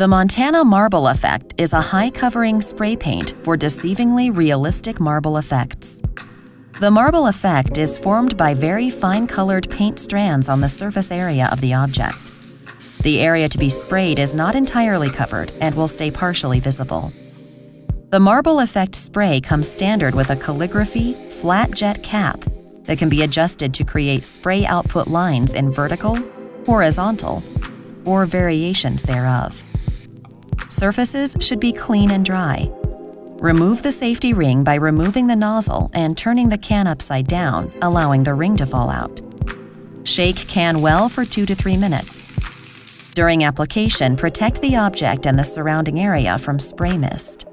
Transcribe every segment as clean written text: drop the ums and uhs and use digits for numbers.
The Montana Marble Effect is a high-covering spray paint for deceivingly realistic marble effects. The marble effect is formed by very fine-colored paint strands on the surface area of the object. The area to be sprayed is not entirely covered and will stay partially visible. The marble effect spray comes standard with a calligraphy, flat jet cap that can be adjusted to create spray output lines in vertical, horizontal, or variations thereof. Surfaces should be clean and dry. Remove the safety ring by removing the nozzle and turning the can upside down, allowing the ring to fall out. Shake can well for 2 to 3 minutes. During application, protect the object and the surrounding area from spray mist.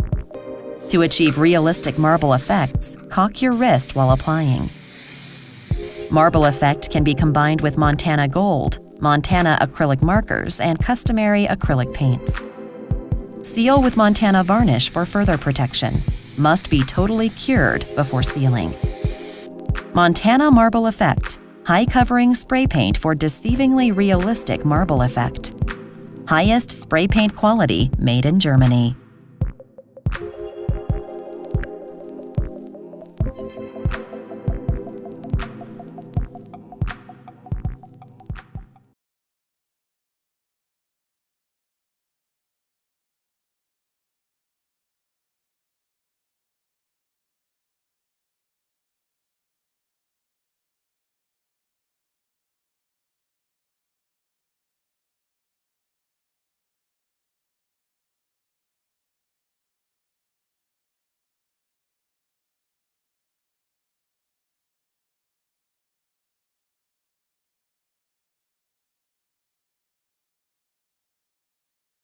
To achieve realistic marble effects, cock your wrist while applying. Marble effect can be combined with Montana Gold, Montana acrylic markers, and customary acrylic paints. Seal with Montana varnish for further protection. Must be totally cured before sealing. Montana Marble Effect, high-covering spray paint for deceivingly realistic marble effect. Highest spray paint quality made in Germany.